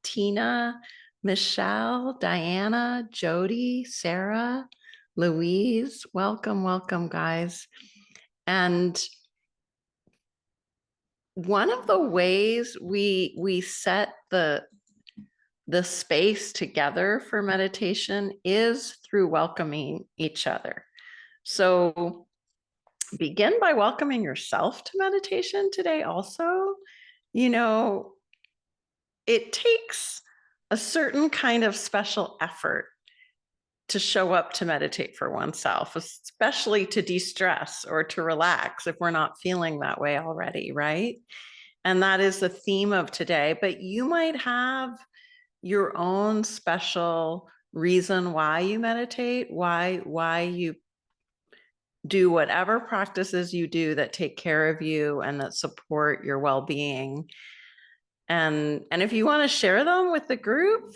Tina, Michelle, Diana, Jody, Sarah, Louise. Welcome, welcome, guys. And one of the ways we set the space together for meditation is through welcoming each other. So begin by welcoming yourself to meditation today also. You know, it takes a certain kind of special effort to show up to meditate for oneself, especially to de-stress or to relax if we're not feeling that way already, right? And that is the theme of today. But you might have your own special reason why you meditate, why you do whatever practices you do that take care of you and that support your well-being. And if you want to share them with the group,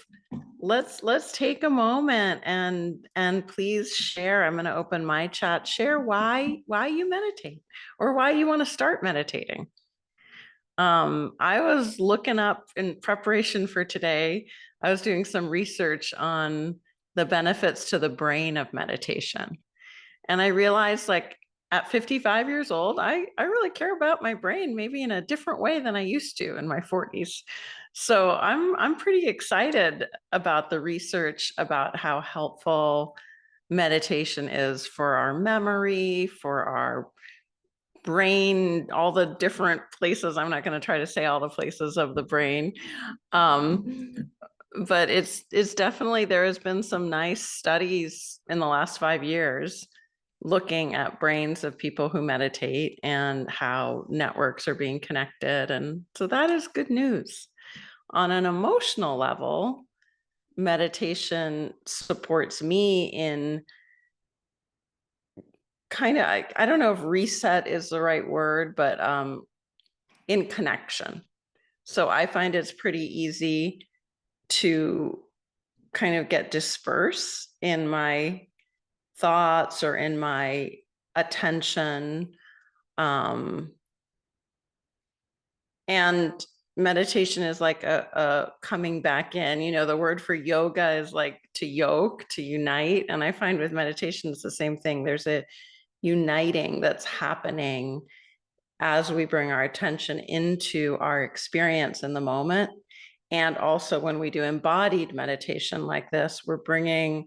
let's take a moment and please share. I'm going to open my chat. Share why you meditate or why you want to start meditating. I was looking up in preparation for today. I was doing some research on the benefits to the brain of meditation. And I realized, like, at 55 years old, I really care about my brain, maybe in a different way than I used to in my 40s. So I'm pretty excited about the research about how helpful meditation is for our memory, for our brain, all the different places. I'm not going to try to say all the places of the brain. But it's definitely, there has been some nice studies in the last 5 years looking at brains of people who meditate and how networks are being connected. And so that is good news. On an emotional level, meditation supports me in kind of, I don't know if reset is the right word, but in connection. So I find it's pretty easy to kind of get dispersed in my thoughts or in my attention. And meditation is like a coming back in. You know, the word for yoga is like to yoke, to unite. And I find with meditation, it's the same thing. There's a uniting that's happening as we bring our attention into our experience in the moment. And also when we do embodied meditation like this, we're bringing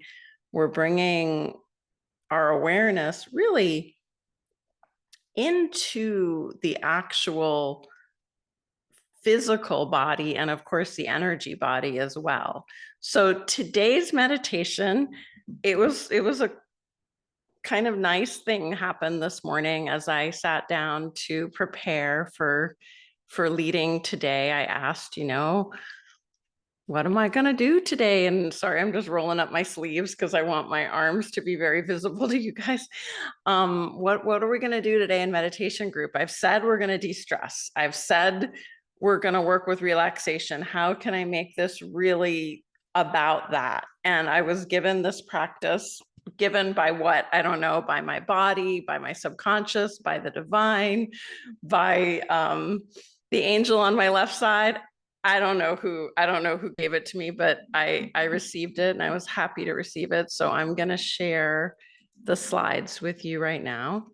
our awareness really into the actual physical body and of course the energy body as well. So today's meditation, it was a kind of nice thing happened this morning as I sat down to prepare for leading today. I asked, what am I going to do today? And sorry, I'm just rolling up my sleeves because I want my arms to be very visible to you guys. What are we going to do today in meditation group? I've said we're going to de-stress. I've said we're going to work with relaxation. How can I make this really about that? And I was given this practice, given by what? I don't know, by my body, by my subconscious, by the divine, by the angel on my left side. I don't know who gave it to me, but I received it and I was happy to receive it. So I'm going to share the slides with you right now.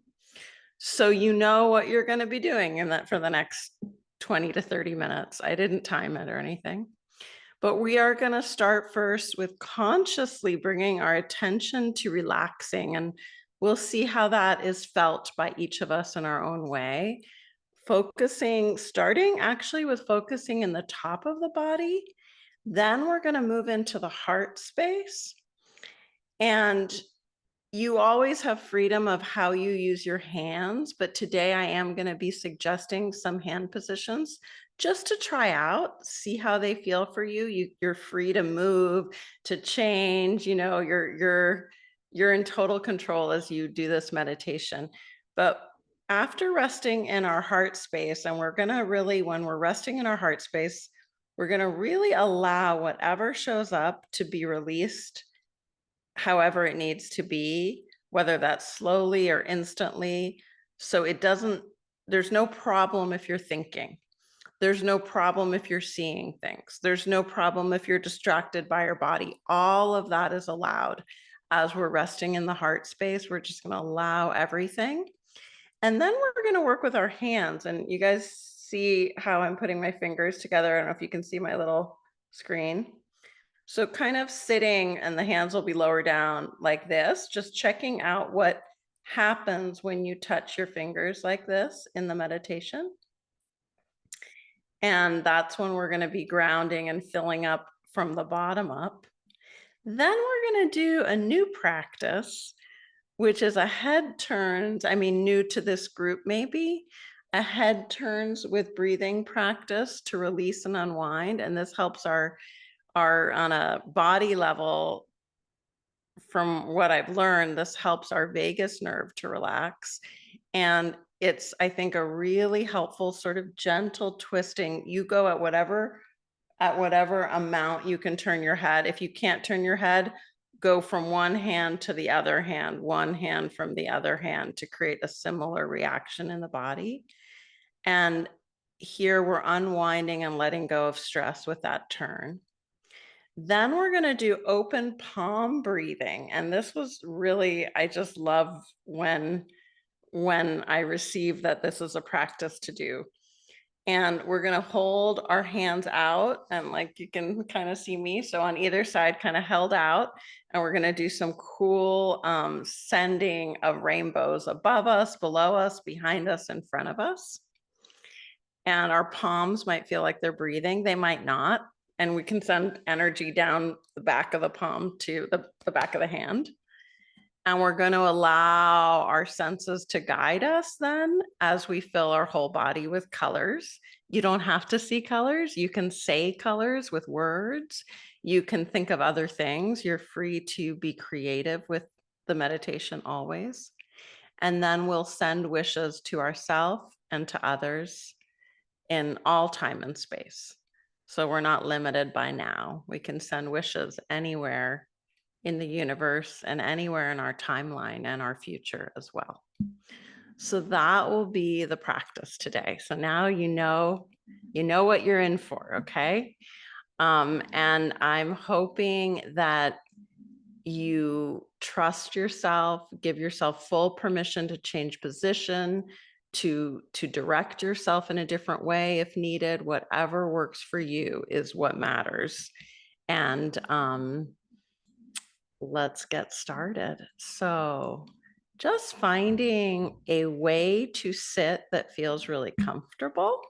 So you know what you're going to be doing in that for the next 20 to 30 minutes. I didn't time it or anything, but we are going to start first with consciously bringing our attention to relaxing, and we'll see how that is felt by each of us in our own way. Starting actually with focusing in the top of the body. Then we're going to move into the heart space. And you always have freedom of how you use your hands, but today I am going to be suggesting some hand positions just to try out, see how they feel for you. You're free to move, to change, you're in total control as you do this meditation. But after resting in our heart space, and we're going to really, when we're resting in our heart space, we're going to really allow whatever shows up to be released however it needs to be, whether that's slowly or instantly. So there's no problem if you're thinking. There's no problem if you're seeing things. There's no problem if you're distracted by your body. All of that is allowed. As we're resting in the heart space, we're just going to allow everything. And then we're going to work with our hands. And you guys see how I'm putting my fingers together. I don't know if you can see my little screen. So kind of sitting, and the hands will be lower down like this, just checking out what happens when you touch your fingers like this in the meditation. And that's when we're going to be grounding and filling up from the bottom up. Then we're going to do a new practice, which is a head turns. I mean, new to this group, maybe a head turns with breathing practice to release and unwind. And this helps our on a body level. From what I've learned, this helps our vagus nerve to relax. And it's, I think, a really helpful sort of gentle twisting. You go at whatever amount you can turn your head. If you can't turn your head, go from one hand to the other hand, one hand from the other hand, to create a similar reaction in the body. And here we're unwinding and letting go of stress with that turn. Then we're going to do open palm breathing. And this was really, I just love when I received that this is a practice to do. And we're going to hold our hands out, and like you can kind of see me. So on either side, kind of held out. And we're going to do some cool sending of rainbows above us, below us, behind us, in front of us. And our palms might feel like they're breathing. They might not. And we can send energy down the back of the palm to the back of the hand. And we're going to allow our senses to guide us then as we fill our whole body with colors. You don't have to see colors. You can say colors with words. You can think of other things. You're free to be creative with the meditation always. And then we'll send wishes to ourselves and to others in all time and space. So we're not limited by now. We can send wishes anywhere in the universe and anywhere in our timeline and our future as well. So that will be the practice today. So now you know what you're in for, okay? And I'm hoping that you trust yourself, give yourself full permission to change position, to direct yourself in a different way if needed. Whatever works for you is what matters. And let's get started. So just finding a way to sit that feels really comfortable.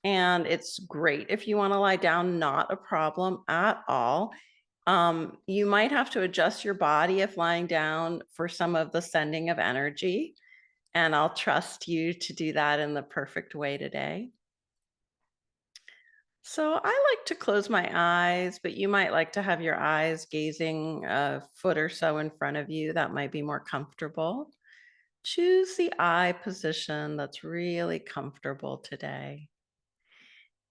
And it's great if you want to lie down, not a problem at all. You might have to adjust your body if lying down for some of the sending of energy. And I'll trust you to do that in the perfect way today. So I like to close my eyes, but you might like to have your eyes gazing a foot or so in front of you. That might be more comfortable. Choose the eye position that's really comfortable today.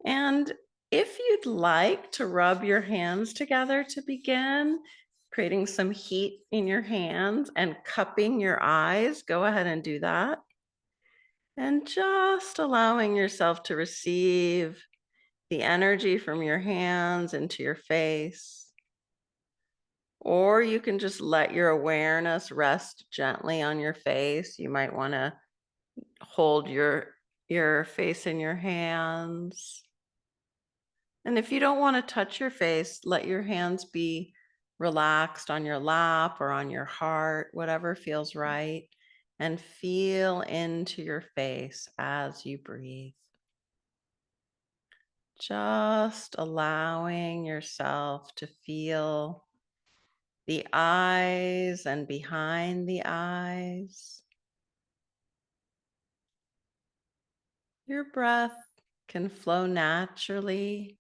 And if you'd like to rub your hands together to begin, creating some heat in your hands and cupping your eyes, go ahead and do that. And just allowing yourself to receive the energy from your hands into your face. Or you can just let your awareness rest gently on your face. You might want to hold your face in your hands. And if you don't want to touch your face, let your hands be relaxed on your lap or on your heart, whatever feels right. And feel into your face as you breathe. Just allowing yourself to feel the eyes and behind the eyes. Your breath can flow naturally.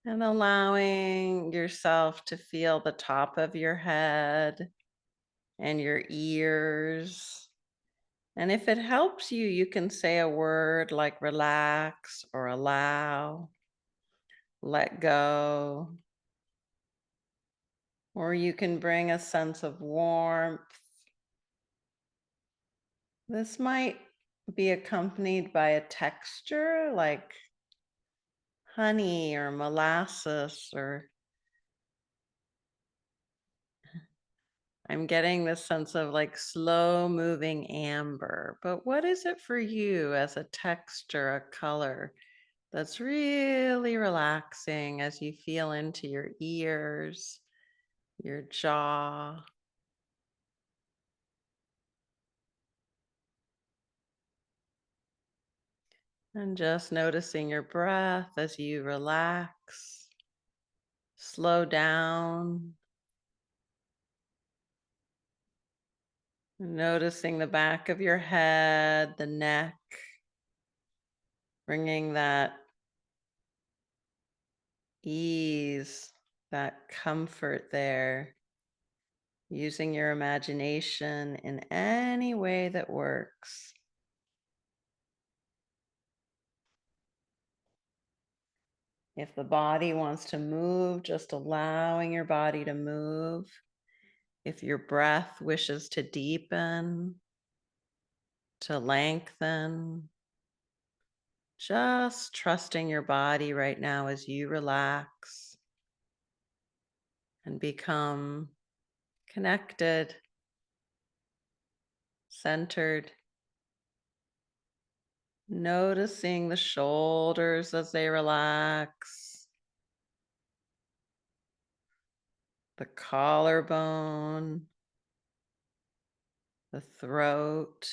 And allowing yourself to feel the top of your head and your ears. And if it helps you, you can say a word like relax or allow, let go. Or you can bring a sense of warmth This might be accompanied by a texture like honey or molasses, or I'm getting this sense of like slow moving amber. But what is it for you as a texture, a color that's really relaxing as you feel into your ears, your jaw? And just noticing your breath as you relax, slow down, noticing the back of your head, the neck, bringing that ease, that comfort there, using your imagination in any way that works. If the body wants to move, just allowing your body to move. If your breath wishes to deepen, to lengthen, just trusting your body right now as you relax and become connected, centered, noticing the shoulders as they relax, the collarbone, the throat,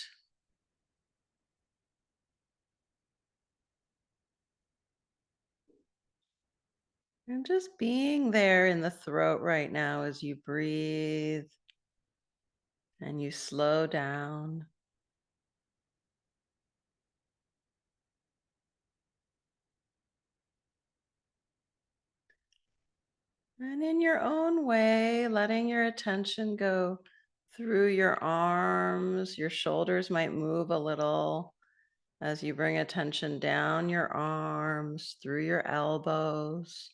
and just being there in the throat right now as you breathe and you slow down. And in your own way, letting your attention go through your arms. Your shoulders might move a little as you bring attention down your arms, through your elbows,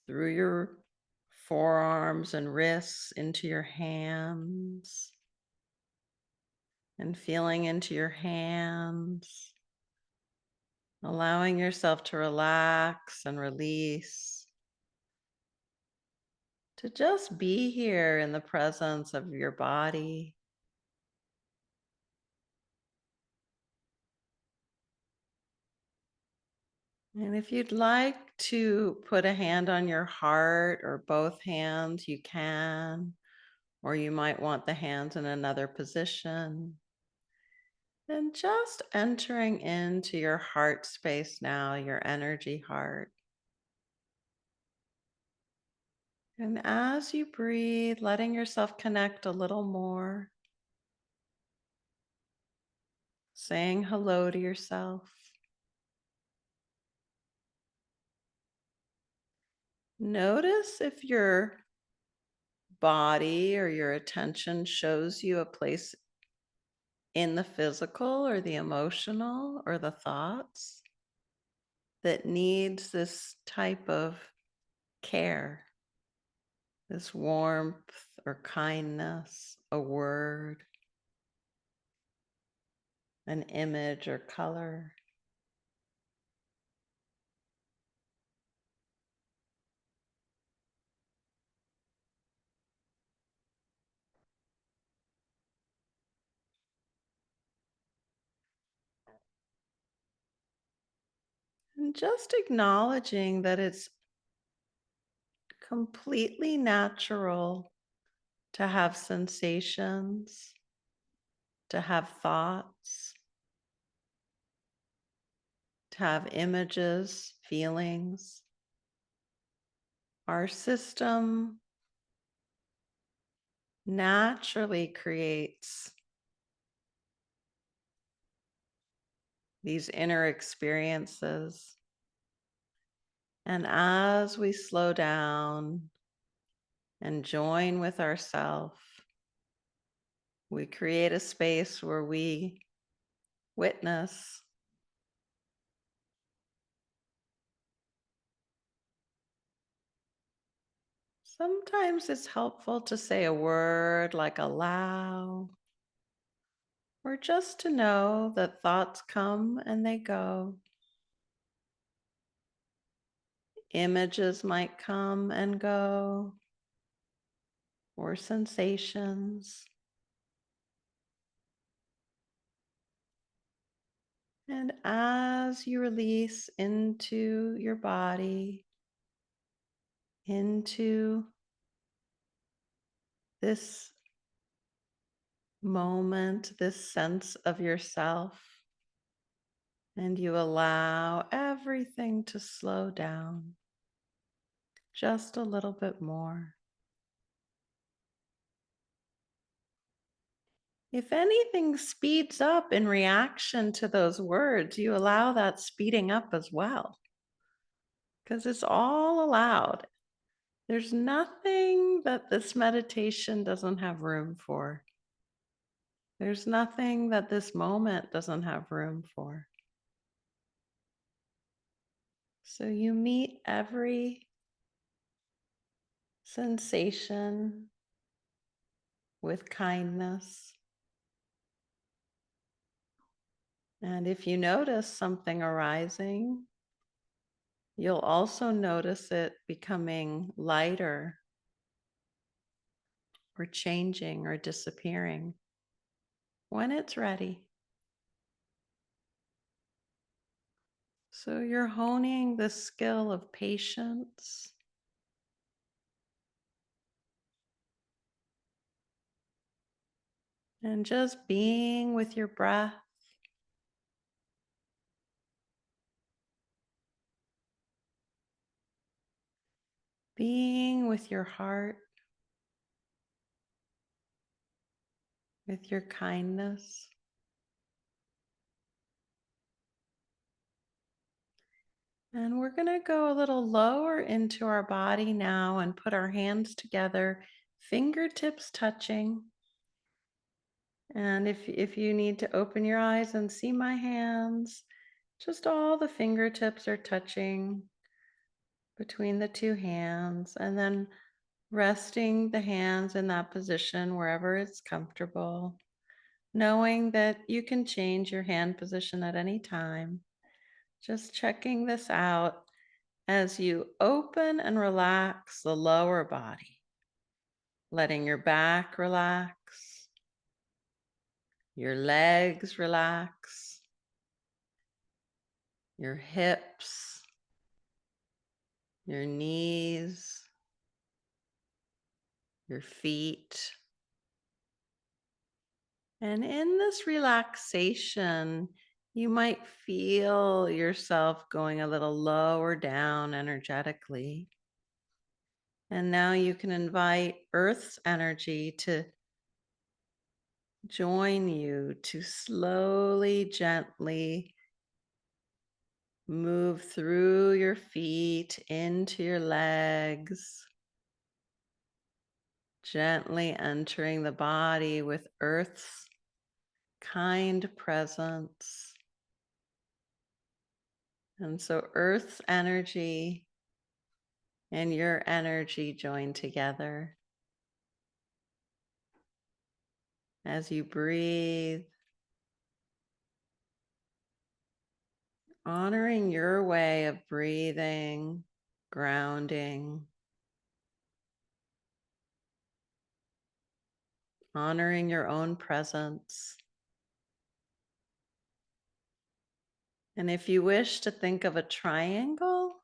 through your forearms and wrists, into your hands, and feeling into your hands, allowing yourself to relax and release, to just be here in the presence of your body. And if you'd like to put a hand on your heart or both hands, you can, or you might want the hands in another position. And just entering into your heart space now, your energy heart. And as you breathe, letting yourself connect a little more, saying hello to yourself. Notice if your body or your attention shows you a place in the physical or the emotional or the thoughts that needs this type of care, this warmth or kindness, a word, an image or color. And just acknowledging that it's completely natural to have sensations, to have thoughts, to have images, feelings. Our system naturally creates these inner experiences. And as we slow down and join with ourself, we create a space where we witness. Sometimes it's helpful to say a word like allow or just to know that thoughts come and they go. Images might come and go, or sensations. And as you release into your body, into this moment, this sense of yourself, and you allow everything to slow down just a little bit more. If anything speeds up in reaction to those words, you allow that speeding up as well, because it's all allowed. There's nothing that this meditation doesn't have room for. There's nothing that this moment doesn't have room for. So you meet every sensation with kindness. And if you notice something arising, you'll also notice it becoming lighter or changing or disappearing when it's ready. So you're honing the skill of patience and just being with your breath, being with your heart, with your kindness. And we're going to go a little lower into our body now and put our hands together, fingertips touching. And if you need to open your eyes and see my hands, just all the fingertips are touching between the two hands, and then resting the hands in that position wherever it's comfortable, knowing that you can change your hand position at any time. Just checking this out as you open and relax the lower body, letting your back relax, your legs relax, your hips, your knees, your feet. And in this relaxation, you might feel yourself going a little lower down energetically. And now you can invite Earth's energy to join you to slowly, gently move through your feet into your legs, gently entering the body with Earth's kind presence. And so Earth's energy and your energy join together as you breathe, honoring your way of breathing, grounding, honoring your own presence. And if you wish to think of a triangle,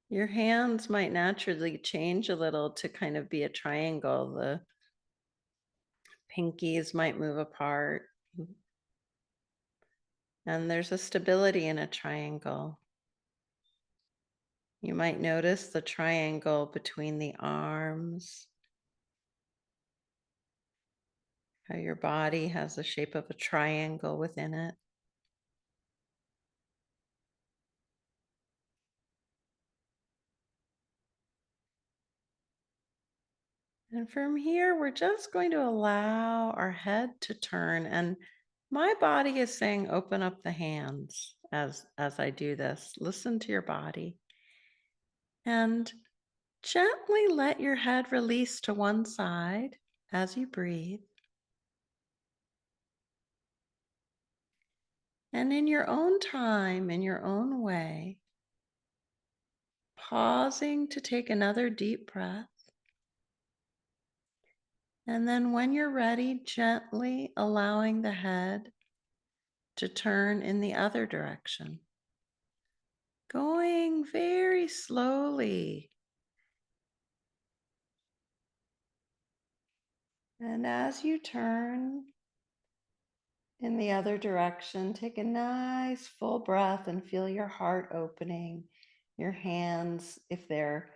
your hands might naturally change a little to kind of be a triangle. The pinkies might move apart. And there's a stability in a triangle. You might notice the triangle between the arms, how your body has the shape of a triangle within it. And from here, we're just going to allow our head to turn. And my body is saying, open up the hands as I do this. Listen to your body. And gently let your head release to one side as you breathe. And in your own time, in your own way, pausing to take another deep breath. And then when you're ready, gently allowing the head to turn in the other direction, going very slowly. And as you turn in the other direction, take a nice full breath and feel your heart opening. Your hands, if they're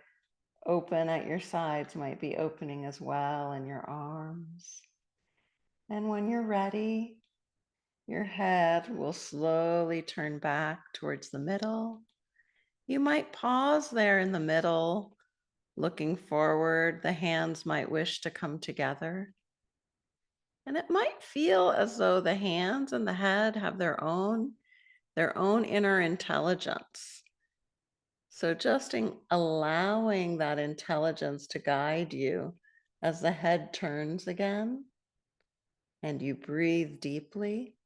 open at your sides, might be opening as well, and your arms. And when you're ready, your head will slowly turn back towards the middle. You might pause there in the middle, looking forward. The hands might wish to come together. And it might feel as though the hands and the head have their own inner intelligence. So just allowing that intelligence to guide you as the head turns again and you breathe deeply.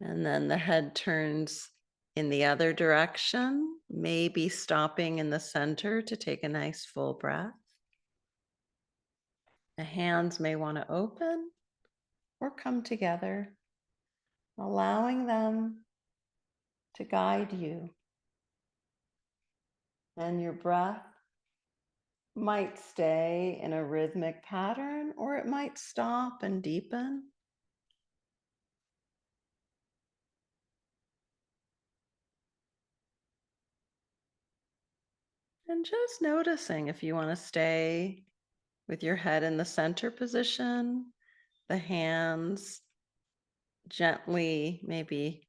And then the head turns in the other direction, maybe stopping in the center to take a nice full breath. The hands may want to open or come together, allowing them to guide you. And your breath might stay in a rhythmic pattern, or it might stop and deepen. And just noticing if you want to stay with your head in the center position, the hands gently, maybe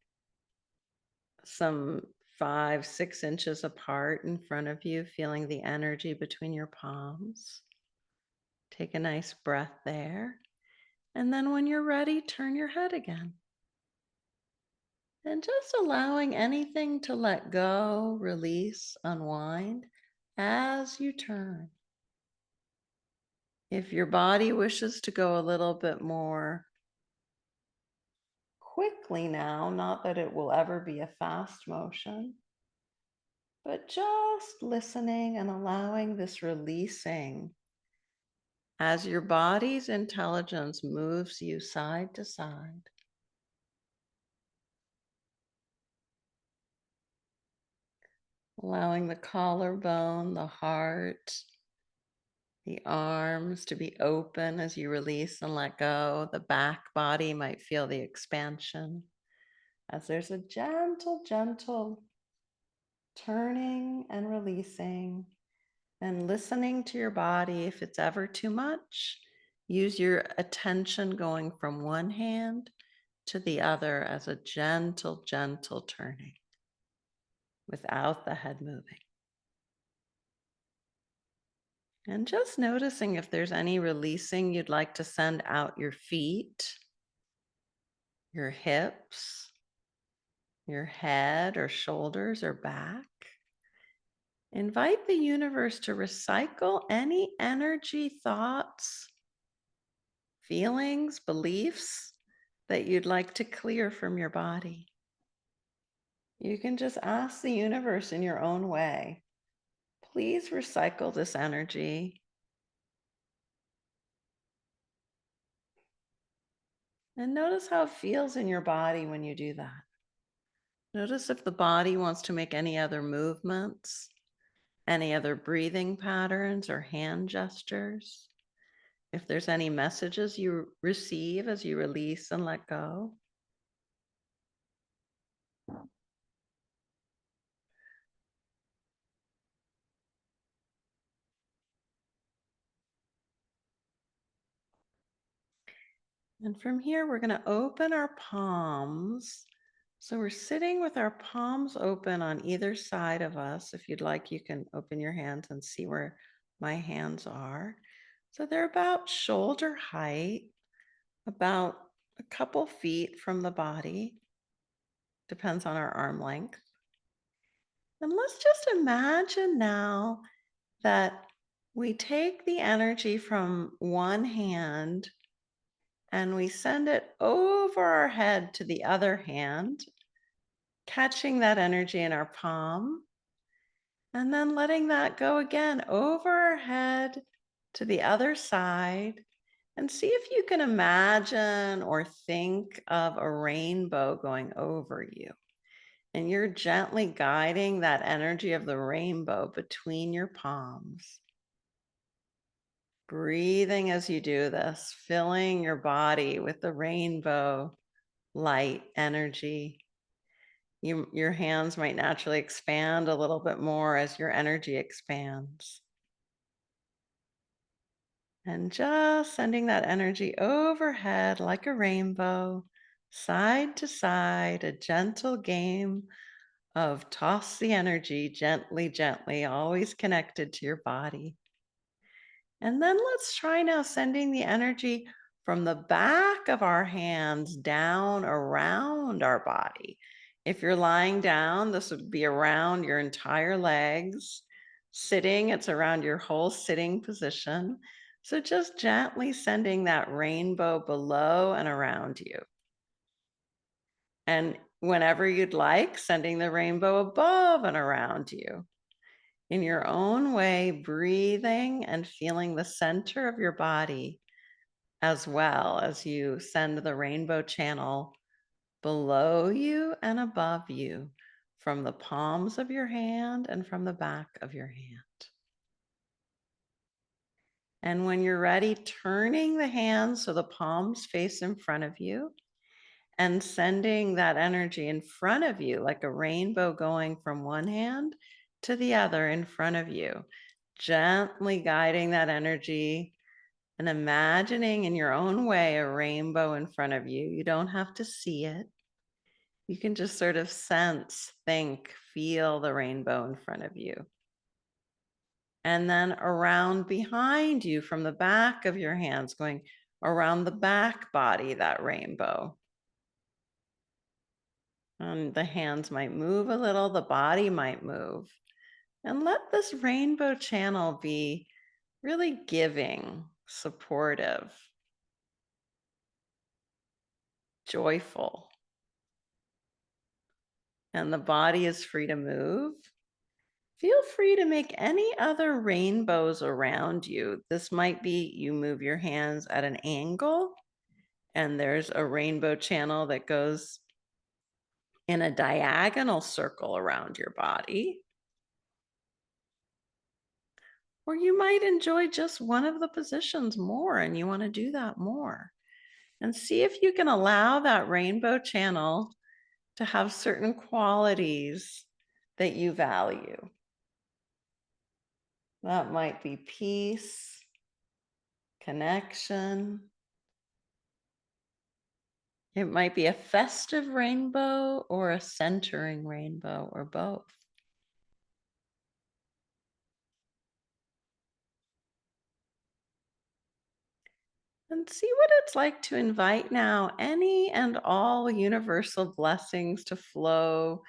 some 5-6 inches apart in front of you, feeling the energy between your palms. Take a nice breath there. And then when you're ready, turn your head again. And just allowing anything to let go, release, unwind as you turn. If your body wishes to go a little bit more quickly now, not that it will ever be a fast motion, but just listening and allowing this releasing as your body's intelligence moves you side to side. Allowing the collarbone, the heart, the arms to be open as you release and let go. The back body might feel the expansion as there's a gentle, gentle turning and releasing, and listening to your body. If it's ever too much, use your attention going from one hand to the other as a gentle, gentle turning without the head moving. And just noticing if there's any releasing you'd like to send out your feet, your hips, your head or shoulders or back. Invite the universe to recycle any energy, thoughts, feelings, beliefs that you'd like to clear from your body. You can just ask the universe in your own way, please recycle this energy. And notice how it feels in your body when you do that. Notice if the body wants to make any other movements, any other breathing patterns or hand gestures. If there's any messages you receive as you release and let go. And from here, we're going to open our palms. So we're sitting with our palms open on either side of us. If you'd like, you can open your hands and see where my hands are. So they're about shoulder height, about a couple feet from the body. Depends on our arm length. And let's just imagine now that we take the energy from one hand And we send it over our head to the other hand, catching that energy in our palm, and then letting that go again over our head to the other side. And see if you can imagine or think of a rainbow going over you. And you're gently guiding that energy of the rainbow between your palms. Breathing as you do this, filling your body with the rainbow light energy. Your hands might naturally expand a little bit more as your energy expands. And just sending that energy overhead like a rainbow, side to side, a gentle game of toss the energy gently, gently, always connected to your body. And then let's try now sending the energy from the back of our hands down around our body. If you're lying down, this would be around your entire legs. Sitting, it's around your whole sitting position. So just gently sending that rainbow below and around you. And whenever you'd like, sending the rainbow above and around you. In your own way, breathing and feeling the center of your body as well as you send the rainbow channel below you and above you from the palms of your hand and from the back of your hand. And when you're ready, turning the hands so the palms face in front of you and sending that energy in front of you like a rainbow going from one hand to the other in front of you, gently guiding that energy and imagining in your own way a rainbow in front of you. You don't have to see it. You can just sort of sense, think, feel the rainbow in front of you. And then around behind you from the back of your hands, going around the back body, that rainbow. And the hands might move a little, the body might move. And let this rainbow channel be really giving, supportive, joyful. And the body is free to move. Feel free to make any other rainbows around you. This might be you move your hands at an angle, and there's a rainbow channel that goes in a diagonal circle around your body. Or you might enjoy just one of the positions more and you want to do that more. And see if you can allow that rainbow channel to have certain qualities that you value. That might be peace, connection. It might be a festive rainbow or a centering rainbow or both. And see what it's like to invite now any and all universal blessings to flow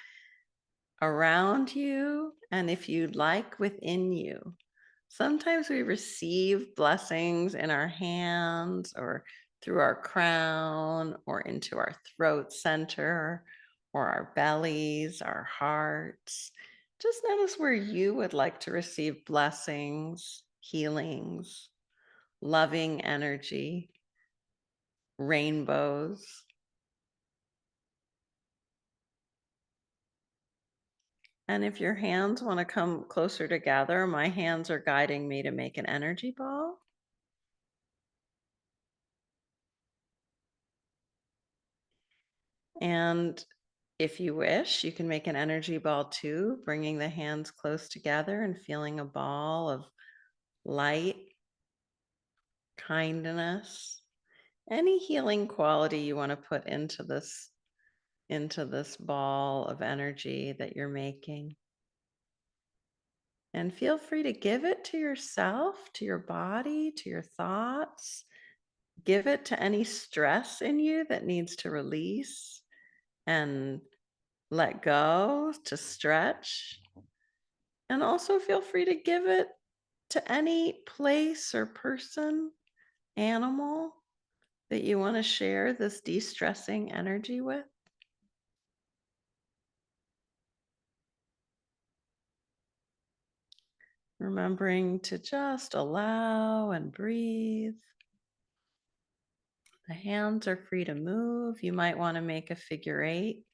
around you, and if you'd like, within you. Sometimes we receive blessings in our hands or through our crown or into our throat center or our bellies, our hearts. Just notice where you would like to receive blessings, healings, loving energy, rainbows. And if your hands want to come closer together, my hands are guiding me to make an energy ball. And if you wish, you can make an energy ball too, bringing the hands close together and feeling a ball of light, kindness, any healing quality you want to put into this ball of energy that you're making. And feel free to give it to yourself, to your body, to your thoughts. Give it to any stress in you that needs to release and let go, to stretch. And also feel free to give it to any place or person, animal that you want to share this de-stressing energy with? Remembering to just allow and breathe. The hands are free to move. You might want to make a figure eight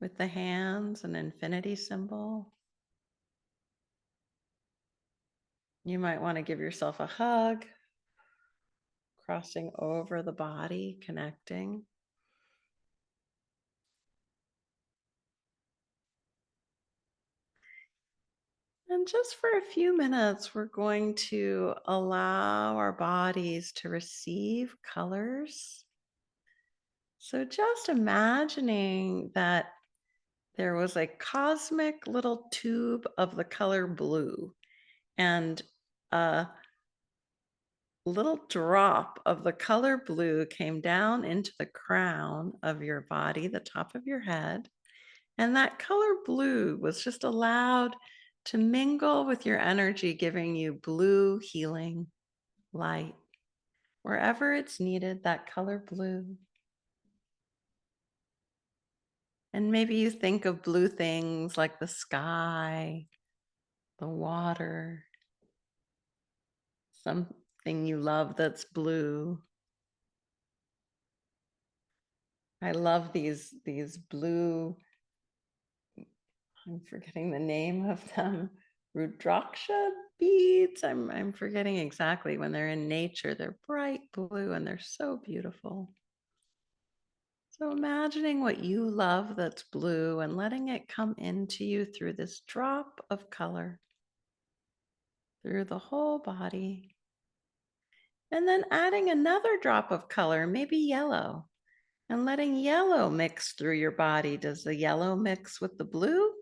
with the hands, an infinity symbol. You might want to give yourself a hug, crossing over the body, connecting. And just for a few minutes, we're going to allow our bodies to receive colors. So just imagining that there was a cosmic little tube of the color blue, and a little drop of the color blue came down into the crown of your body, the top of your head. And that color blue was just allowed to mingle with your energy, giving you blue healing light wherever it's needed, that color blue. And maybe you think of blue things like the sky, the water, something you love that's blue. I love these blue, I'm forgetting the name of them, Rudraksha beads. I'm forgetting exactly. When they're in nature, they're bright blue and they're so beautiful. So imagining what you love that's blue and letting it come into you through this drop of color, through the whole body. And then adding another drop of color, maybe yellow, and letting yellow mix through your body. Does the yellow mix with the blue?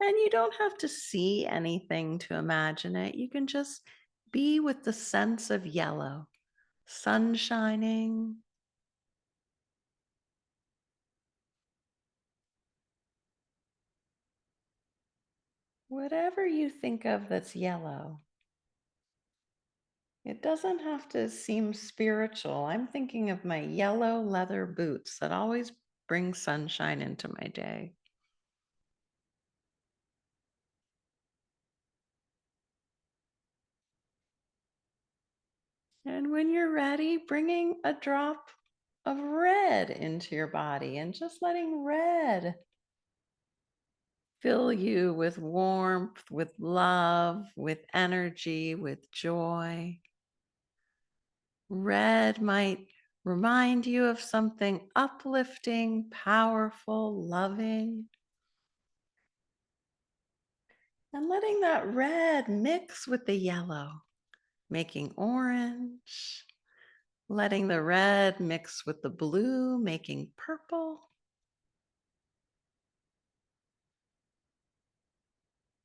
And you don't have to see anything to imagine it. You can just be with the sense of yellow, sun shining. Whatever you think of that's yellow. It doesn't have to seem spiritual. I'm thinking of my yellow leather boots that always bring sunshine into my day. And when you're ready, bringing a drop of red into your body and just letting red fill you with warmth, with love, with energy, with joy. Red might remind you of something uplifting, powerful, loving. And letting that red mix with the yellow, making orange. Letting the red mix with the blue, making purple.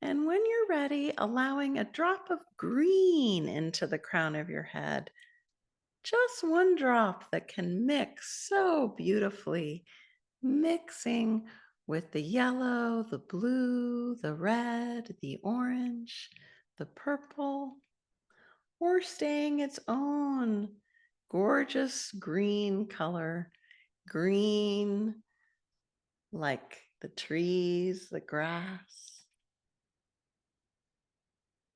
And when you're ready, allowing a drop of green into the crown of your head. Just one drop that can mix so beautifully, mixing with the yellow, the blue, the red, the orange, the purple, or staying its own gorgeous green color, green like the trees, the grass.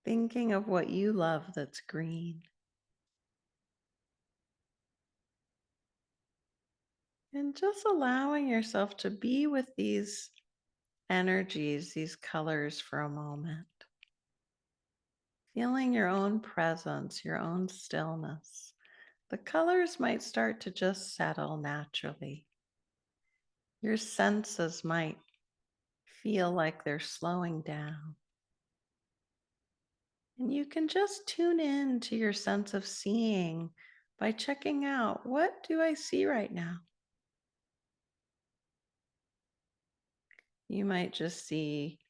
Thinking of what you love that's green. And just allowing yourself to be with these energies, these colors for a moment. Feeling your own presence, your own stillness. The colors might start to just settle naturally. Your senses might feel like they're slowing down. And you can just tune in to your sense of seeing by checking out, what do I see right now? You might just see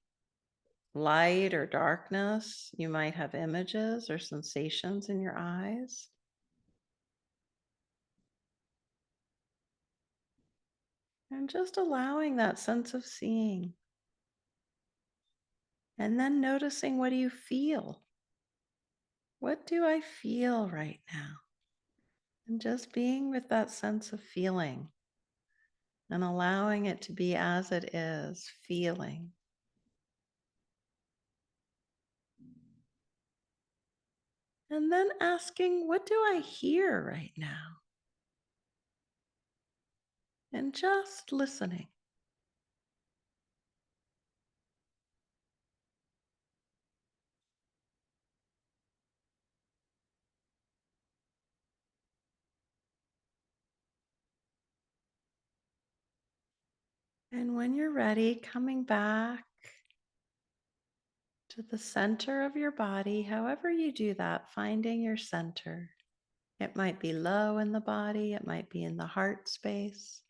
light or darkness. You might have images or sensations in your eyes. And just allowing that sense of seeing. And then noticing, what do you feel? What do I feel right now? And just being with that sense of feeling and allowing it to be as it is, feeling. And then asking, what do I hear right now? And just listening. And when you're ready, coming back to the center of your body, however you do that, finding your center. It might be low in the body, it might be in the heart space.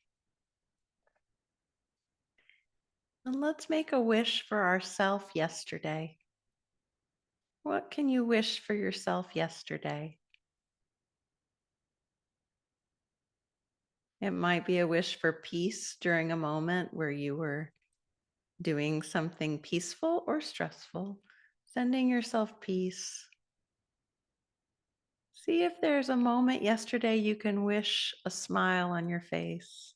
And let's make a wish for ourself yesterday. What can you wish for yourself yesterday? It might be a wish for peace during a moment where you were doing something peaceful or stressful, sending yourself peace. See if there's a moment yesterday you can wish a smile on your face,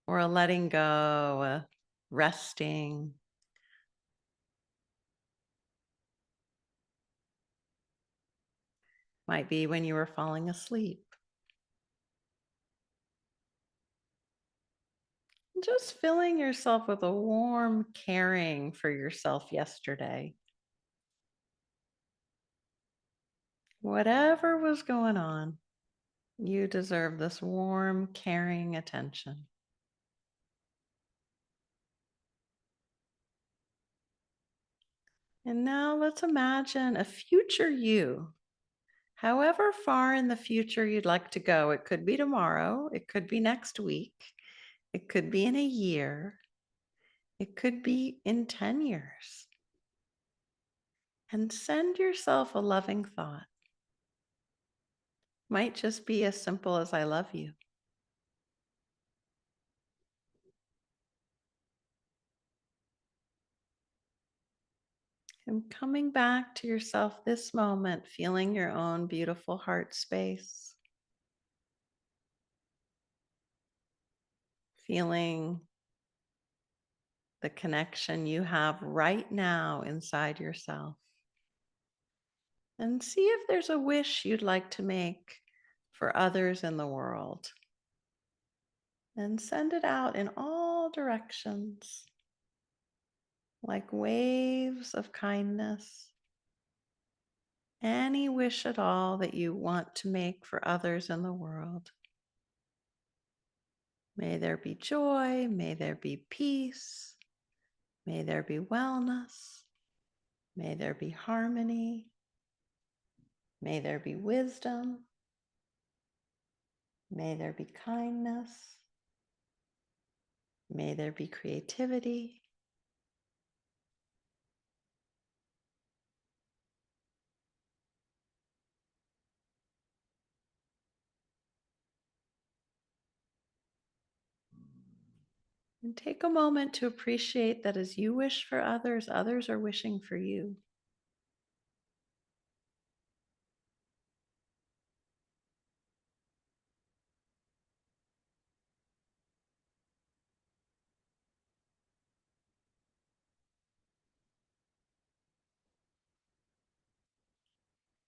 or a letting go, a resting. Might be when you were falling asleep. Just filling yourself with a warm caring for yourself yesterday. Whatever was going on, you deserve this warm, caring attention. And now let's imagine a future you, however far in the future you'd like to go. It could be tomorrow, it could be next week, it could be in a year, it could be in 10 years. And send yourself a loving thought. Might just be as simple as I love you. And coming back to yourself this moment, feeling your own beautiful heart space, feeling the connection you have right now inside yourself. And see if there's a wish you'd like to make for others in the world. And send it out in all directions, like waves of kindness. Any wish at all that you want to make for others in the world. May there be joy, may there be peace, may there be wellness, may there be harmony, may there be wisdom, may there be kindness, may there be creativity. And take a moment to appreciate that as you wish for others, others are wishing for you.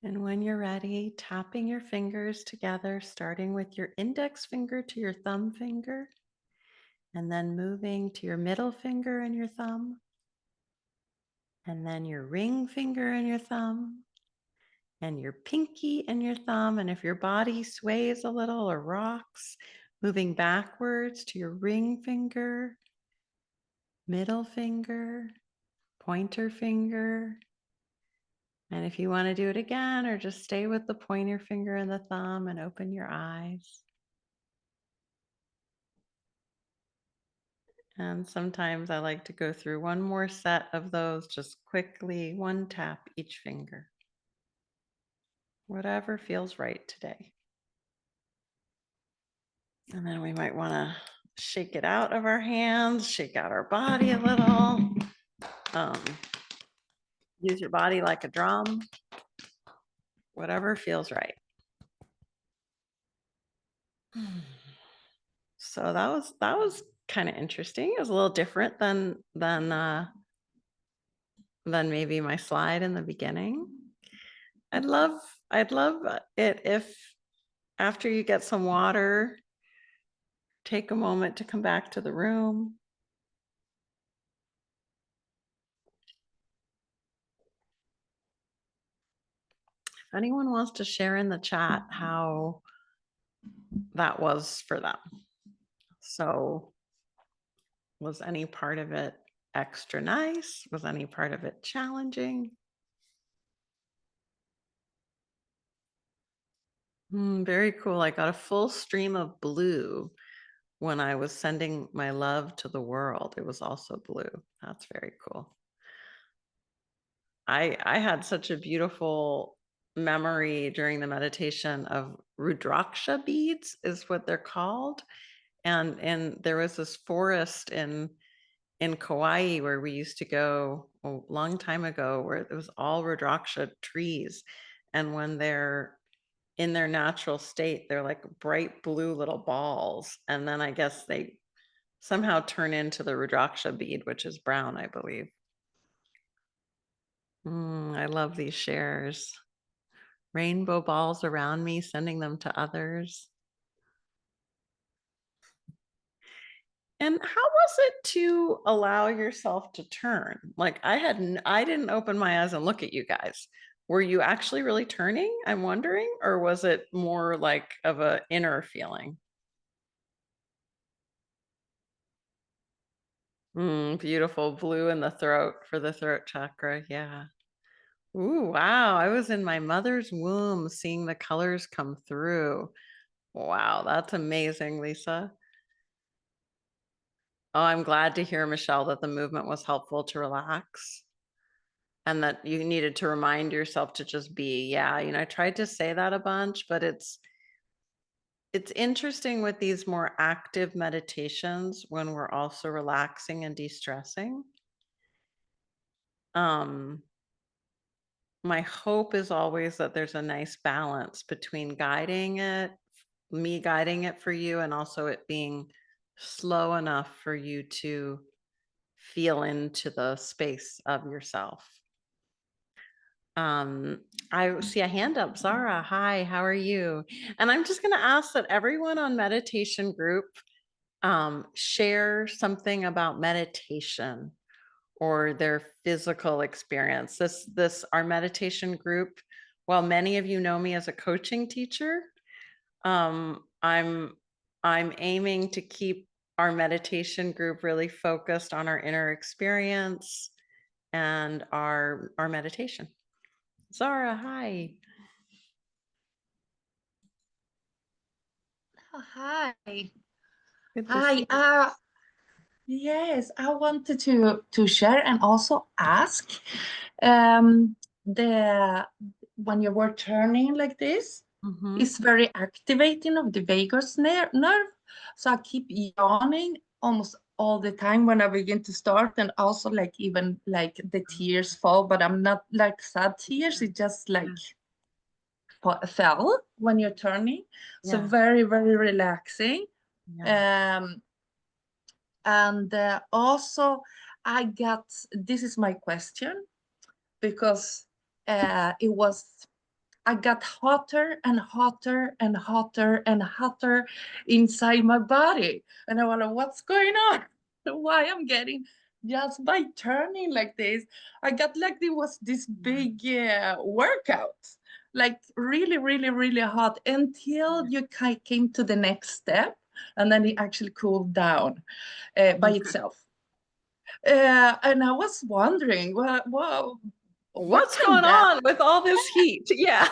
And when you're ready, tapping your fingers together, starting with your index finger to your thumb finger, and then moving to your middle finger and your thumb, and then your ring finger and your thumb, and your pinky and your thumb. And if your body sways a little or rocks, moving backwards to your ring finger, middle finger, pointer finger. And if you want to do it again, or just stay with the pointer finger and the thumb and open your eyes. And sometimes I like to go through one more set of those, just quickly, one tap each finger. Whatever feels right today. And then we might want to shake it out of our hands, shake out our body a little. Use your body like a drum. Whatever feels right. So that was kind of interesting. It was a little different than maybe my slide in the beginning. I'd love I'd love it if after you get some water, take a moment to come back to the room. If anyone wants to share in the chat how that was for them. So, was any part of it extra nice? Was any part of it challenging? Very cool. I got a full stream of blue when I was sending my love to the world. It was also blue. That's very cool. I had such a beautiful memory during the meditation of Rudraksha beads is what they're called. And there was this forest in Kauai where we used to go a long time ago where it was all Rudraksha trees. And when they're in their natural state, they're like bright blue little balls. And then I guess they somehow turn into the Rudraksha bead, which is brown, I believe. I love these shares. Rainbow balls around me, sending them to others. And how was it to allow yourself to turn? Like I didn't open my eyes and look at you guys. Were you actually really turning? I'm wondering, or was it more like of a inner feeling? Beautiful blue in the throat for the throat chakra. Yeah. Ooh, wow. I was in my mother's womb seeing the colors come through. Wow, that's amazing, Lisa. Oh, I'm glad to hear, Michelle, that the movement was helpful to relax and that you needed to remind yourself to just be. Yeah, I tried to say that a bunch, but it's interesting with these more active meditations when we're also relaxing and de-stressing. Um, my hope is always that there's a nice balance between me guiding it for you, and also it being slow enough for you to feel into the space of yourself. I see a hand up. Zara, hi, how are you? And I'm just going to ask that everyone on meditation group share something about meditation or their physical experience. Our meditation group, while many of you know me as a coaching teacher, um, I'm I'm aiming to keep our meditation group really focused on our inner experience and our meditation. Zara, hi. Oh, hi. Good to Hi. see you. Yes, I wanted to share and also ask um the when you were turning like this, Mhm. it's very activating of the vagus nerve. So I keep yawning almost all the time when I begin to start, and also like even like the tears fall, but I'm not like sad tears, it just Yeah, like fell when you're turning. So yeah, very, very relaxing. yeah. Um, and also, I got this is my question because it was I got hotter and hotter and hotter and hotter inside my body, and I wonder what's going on, why I'm getting just by turning like this. I got like it was this big workout, like really, really, really hot until you came to the next step, and then it actually cooled down by Okay. itself. And I was wondering, what What's can going that? on with all this heat? Yeah.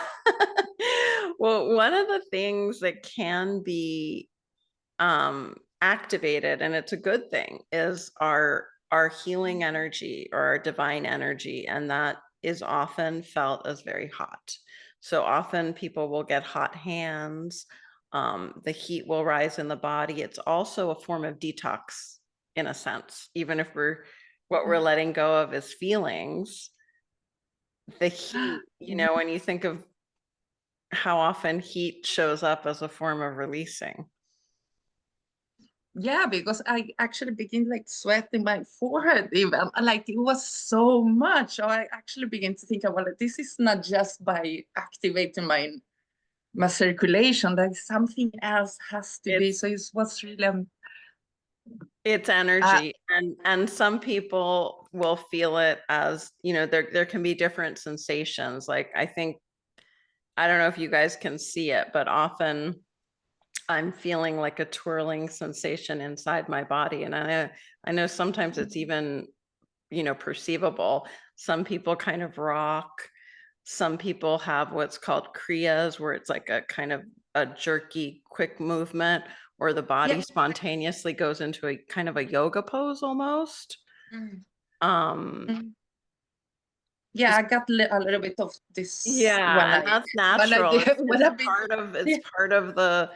Well, one of the things that can be activated, and it's a good thing, is our healing energy or our divine energy, and that is often felt as very hot. So often people will get hot hands. The heat will rise in the body. It's also a form of detox in a sense, even if what we're letting go of is feelings. The heat, when you think of how often heat shows up as a form of releasing. Yeah, because I actually begin like sweating my forehead even. Like it was so much. So I actually begin to think about it. This is not just by activating my circulation. Like something else has to be. It's So it was really it's uh, energy, and some people will feel it as, there can be different sensations. Like I don't know if you guys can see it, but often I'm feeling like a twirling sensation inside my body. And I know sometimes it's even, perceivable. Some people kind of rock. Some people have what's called kriyas, where it's like a kind of a jerky, quick movement, or the body yeah. spontaneously goes into a kind of a yoga pose almost. Mm, Um, mm. Yeah, I got a little bit of this yeah, and that's when I natural. did It's when it's I been part of it's yeah. part of the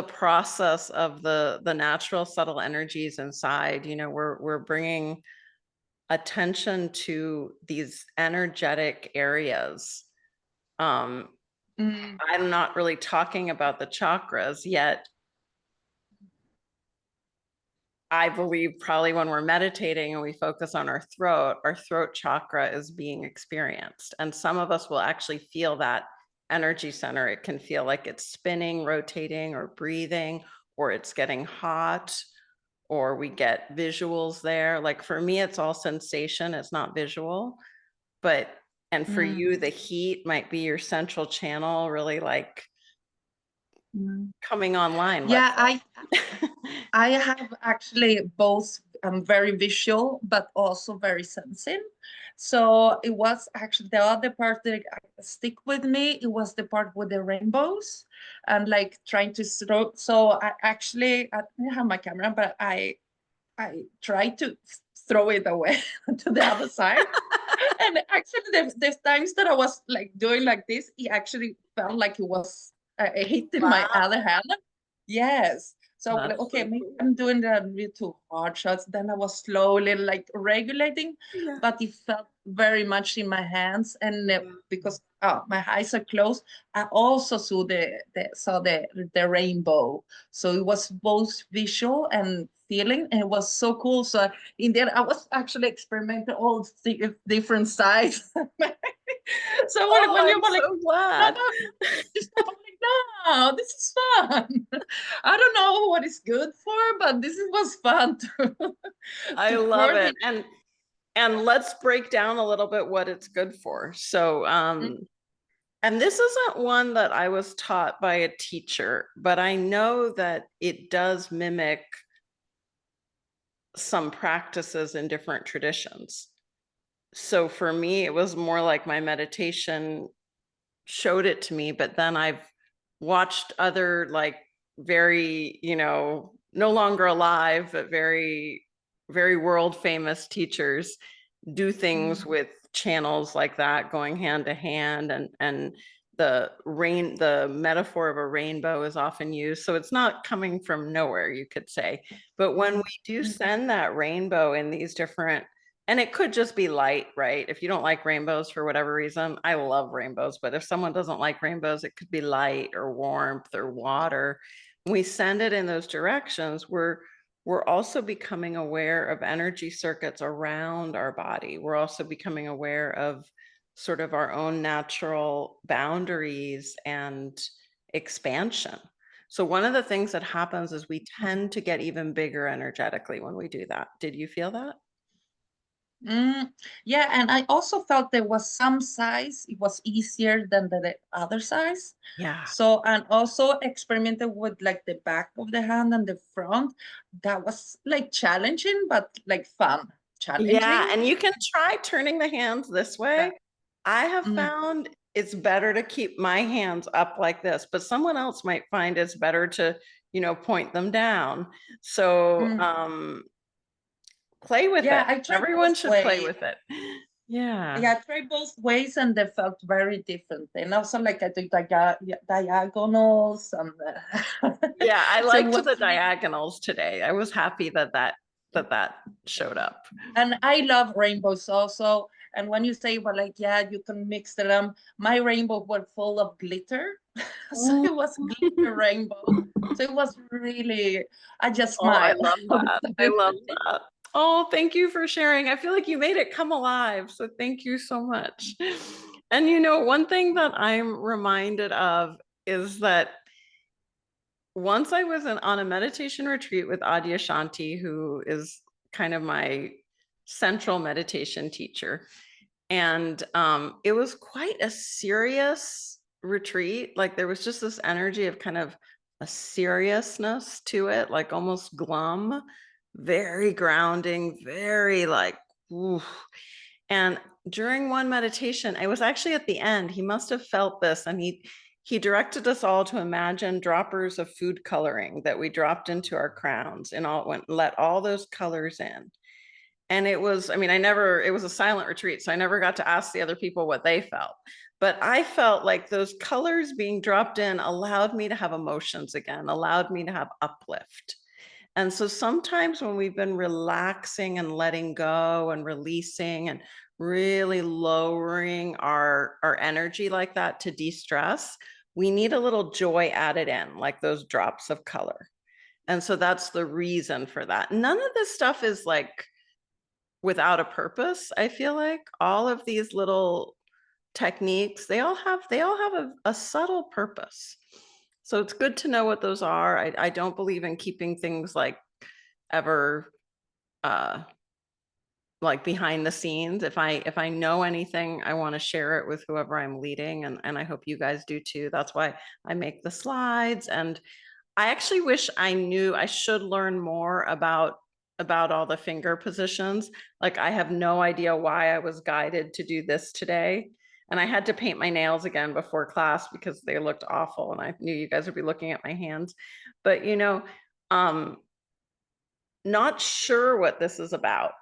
process of the natural subtle energies inside. We're bringing attention to these energetic areas. Um, Mm, I'm not really talking about the chakras yet. I believe probably when we're meditating and we focus on our throat chakra is being experienced. And some of us will actually feel that energy center. It can feel like it's spinning, rotating, or breathing, or it's getting hot, or we get visuals there. Like for me, it's all sensation, it's not visual. But, and for mm, you, the heat might be your central channel, really like mm. coming online, let's Yeah, I say. I have actually both very visual, but also very sensing. So it was actually the other part that stick with me. It was the part with the rainbows and like trying to throw. So I didn't have my camera, but I tried to throw it away to the other side. And actually, there's times that I was like doing like this. It actually felt like it was hitting my Wow, other hand. Yes. So I was like, that's okay, so maybe cool. I'm doing that a bit too hard shots. Then I was slowly like regulating, Yeah. but it felt very much in my hands. And because my eyes are closed, I also saw the rainbow. So it was both visual and feeling, and it was so cool. So in there, I was actually experimenting all different sides. So Oh, when you I'm were like, so no, glad. no, just stop. I'm like, no, this is fun. I don't know what it's good for, but was fun to I to love it. coordinate. And let's break down a little bit what it's good for. So, and this isn't one that I was taught by a teacher, but I know that it does mimic some practices in different traditions. So for me, it was more like my meditation showed it to me, but then I've watched other like very, no longer alive, but very, very world famous teachers do things Mm, with channels like that going hand to hand, and the metaphor of a rainbow is often used, so it's not coming from nowhere, you could say. But when we mm, do mm, send that rainbow in these different, and it could just be light, right? If you don't like rainbows for whatever reason, I love rainbows, but if someone doesn't like rainbows, it could be light or warmth or water. We send it in those directions. We're also becoming aware of energy circuits around our body. We're also becoming aware of sort of our own natural boundaries and expansion. So one of the things that happens is we tend to get even bigger energetically when we do that. Did you feel that? mm. Yeah, and I also felt there was some size it was easier than the other size. Yeah. So and also experimented with like the back of the hand and the front. That was like challenging, but like fun. Yeah, Challenging. and you can try turning the hands this Yeah. way. I have Mm, found it's better to keep my hands up like this, but someone else might find it's better to, point them down. So, mm. play with Yeah, it. I tried Everyone both should play ways. with it. Yeah. Yeah, I tried both ways and they felt very different. And also like I did diagonals and Yeah, I so it liked was the really diagonals today. I was happy that showed up. and I love rainbows also. And when you say, well, like, yeah, you can mix them, my rainbow were full of glitter. So it was glitter rainbow. So it was really, I just Oh, I smile. love that. I love that. Oh, thank you for sharing. I feel like you made it come alive. So thank you so much. And you know, one thing that I'm reminded of is that once I was on a meditation retreat with Adyashanti, who is kind of my central meditation teacher. And it was quite a serious retreat. Like there was just this energy of kind of a seriousness to it, like almost glum, very grounding, very like, oof. And during one meditation, I was actually at the end, he must have felt this, and he directed us all to imagine droppers of food coloring that we dropped into our crowns and all went, let all those colors in. And it was, I mean, it was a silent retreat, so I never got to ask the other people what they felt. But I felt like those colors being dropped in allowed me to have emotions again, allowed me to have uplift. And so sometimes when we've been relaxing and letting go and releasing and really lowering our energy like that to de-stress, we need a little joy added in, like those drops of color. And so that's the reason for that. None of this stuff is like without a purpose. I feel like all of these little techniques, they all have a subtle purpose. So it's good to know what those are. I don't believe in keeping things like ever like behind the scenes. If I know anything, I want to share it with whoever I'm leading, and I hope you guys do too. That's why I make the slides. And I actually wish I knew, I should learn more about all the finger positions. Like I have no idea why I was guided to do this today. And I had to paint my nails again before class because they looked awful and I knew you guys would be looking at my hands. But you know, um, not sure what this is about.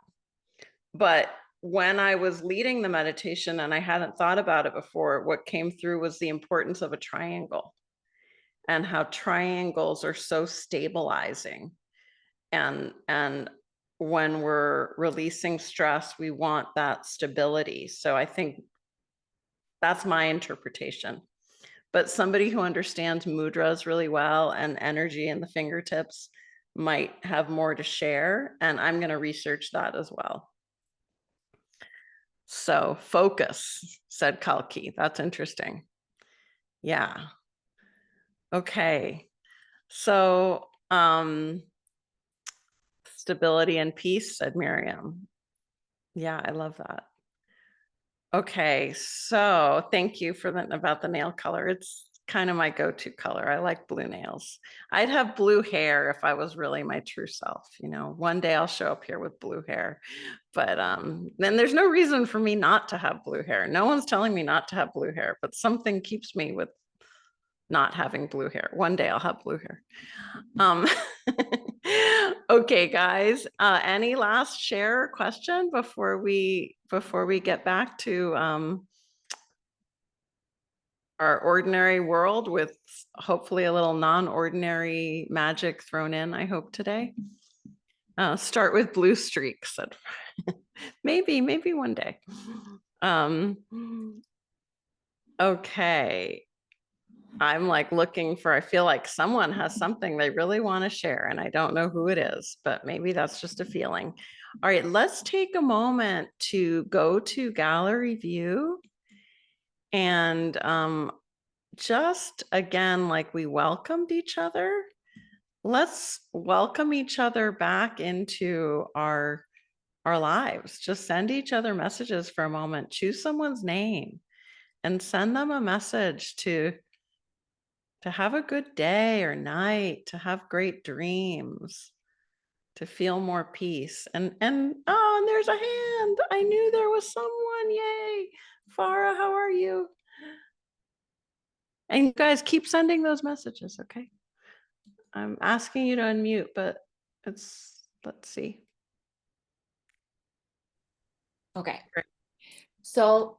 But when I was leading the meditation and I hadn't thought about it before, what came through was the importance of a triangle and how triangles are so stabilizing. And when we're releasing stress, we want that stability. So I think that's my interpretation. But somebody who understands mudras really well and energy in the fingertips might have more to share. And I'm going to research that as well. So focus, said Kalki. That's interesting. Yeah. Okay. So stability and peace, said Miriam. Yeah, I love that. Okay, so thank you for that about the nail color. It's kind of my go-to color. I like blue nails. I'd have blue hair if I was really my true self. You know, one day I'll show up here with blue hair, but then there's no reason for me not to have blue hair. No one's telling me not to have blue hair, but something keeps me with not having blue hair. One day I'll have blue hair. Okay, guys, any last share or question before we get back to our ordinary world with hopefully a little non-ordinary magic thrown in, I hope today. Start with blue streaks. Maybe one day. Okay. I'm like looking for, I feel like someone has something they really want to share and I don't know who it is, but maybe that's just a feeling. All right, let's take a moment to go to gallery view and just again, like we welcomed each other, let's welcome each other back into our lives. Just send each other messages for a moment. Choose someone's name and send them a message to have a good day or night, to have great dreams, to feel more peace. And oh, and there's a hand. I knew there was someone. Yay. Farah, how are you? And you guys keep sending those messages, okay? I'm asking you to unmute, but let's see. Okay. So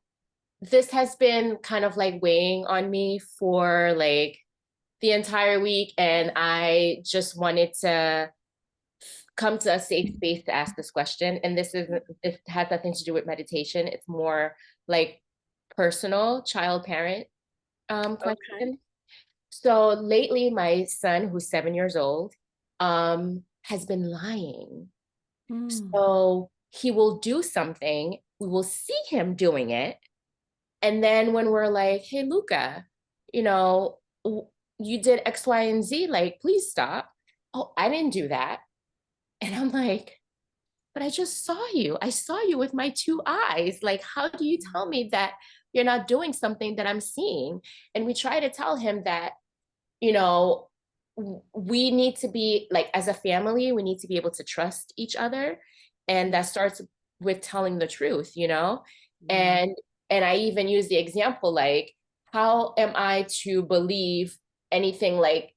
this has been kind of like weighing on me for like the entire week, and I just wanted to come to a safe space to ask this question. And it has nothing to do with meditation. It's more like personal child-parent Okay. question. So lately, my son, who's 7 years old, has been lying. So he will do something, we will see him doing it. And then when we're like, hey, Luca, you know, you did X, Y, and Z, like, please stop. Oh, I didn't do that. And I'm like, but I just saw you. I saw you with my 2 eyes. Like, how do you tell me that you're not doing something that I'm seeing? And we try to tell him that, you know, we need to be like, as a family, we need to be able to trust each other. And that starts with telling the truth, you know? And I even use the example, like, how am I to believe anything like,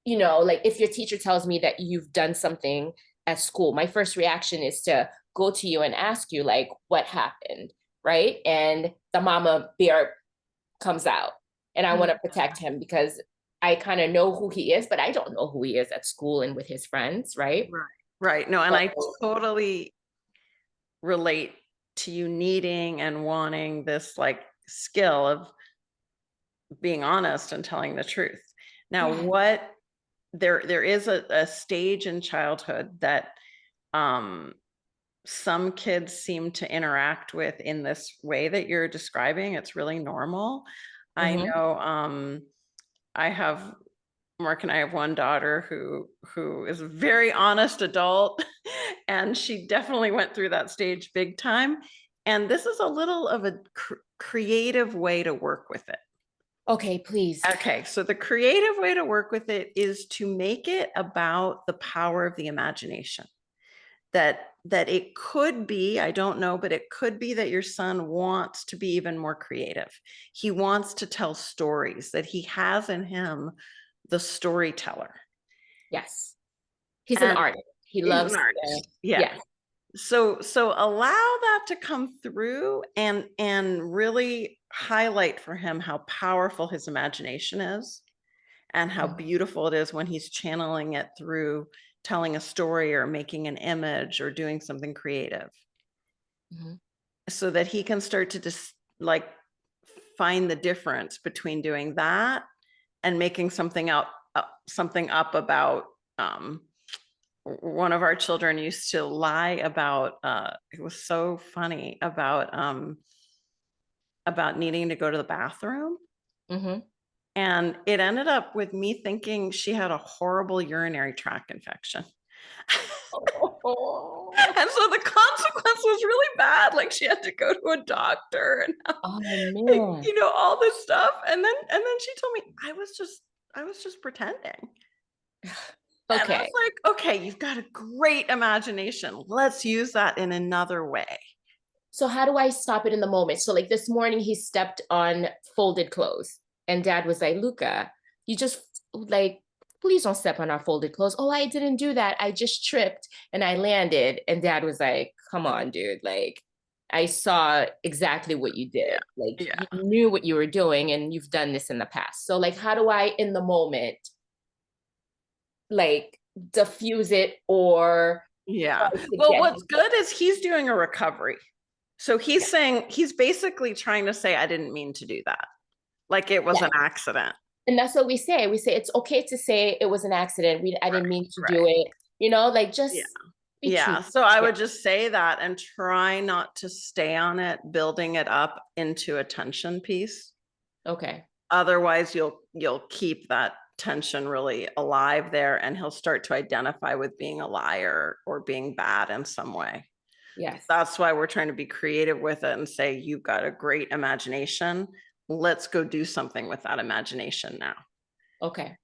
you know, like if your teacher tells me that you've done something at school, my first reaction is to go to you and ask you, like, what happened, right? And the mama bear comes out, and I want to protect him because I kind of know who he is, but I don't know who he is at school and with his friends, right? Right. No, and I So, totally relate to you needing and wanting this like skill of being honest and telling the truth. Now, yeah. there is a stage in childhood that some kids seem to interact with in this way that you're describing. It's really normal. I Mhm. know I have Mark and I have one daughter who is a very honest adult, and she definitely went through that stage big time. And this is a little of a creative way to work with it. Okay, please. Okay, so the creative way to work with it is to make it about the power of the imagination. That it could be, I don't know, but it could be that your son wants to be even more creative. He wants to tell stories, that he has in him the storyteller. Yes. He's an And artist. He he's loves an to, artist. Yeah. yes. So allow that to come through and really highlight for him how powerful his imagination is and how beautiful it is when he's channeling it through telling a story or making an image or doing something creative, Mhm. so that he can start to just like find the difference between doing that and making something up about one of our children used to lie about it was so funny about needing to go to the bathroom. Mhm. And it ended up with me thinking she had a horrible urinary tract infection. Oh, And so the consequence was really bad. Like she had to go to a doctor and oh man. all this stuff. And then she told me I was just pretending. And I was Okay. like, okay, you've got a great imagination. Let's use that in another way. So how do I stop it in the moment? So like this morning he stepped on folded clothes and dad was like, Luca, you just like, please don't step on our folded clothes. Oh, I didn't do that. I just tripped and I landed. And dad was like, come on, dude. Like I saw exactly what you Yeah. did. Like Yeah. you knew what you were doing and you've done this in the past. So like, how do I in the moment, like diffuse it or try Yeah. to Well, get what's him? good is he's doing a recovery. So he's basically trying to say, I didn't mean to do that. Like it was Yeah. an accident. And that's what we say. We say it's okay to say it was an accident. I didn't mean to do Right. it. You know, like Yeah. just be Yeah. true. So I Yeah. would just say that and try not to stay on it, building it up into a tension piece. Okay. Otherwise, you'll keep that tension really alive there, and he'll start to identify with being a liar or being bad in some way. Yes. That's why we're trying to be creative with it and say, you've got a great imagination. Let's go do something with that imagination now. Okay.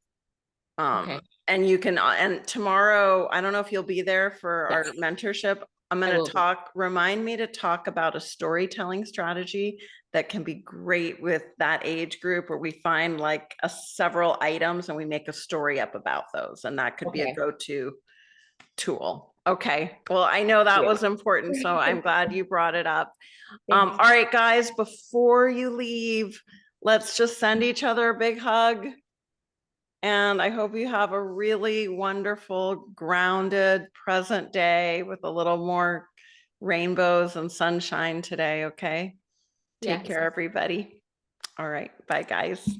Okay. And you can, and tomorrow, I don't know if you'll be there for our Yes. mentorship. I'm I going will to be. remind me to talk about a storytelling strategy that can be great with that age group, where we find like several items and we make a story up about those. And that could be a Okay. go-to tool. Okay. Well, I know that Great. was important, so I'm glad you brought it up. Thank All right, guys, before you leave, let's just send each other a big hug And I hope you have a really wonderful, grounded, present day with a little more rainbows and sunshine today, okay? Take Yes. care, everybody. All right. Bye, guys.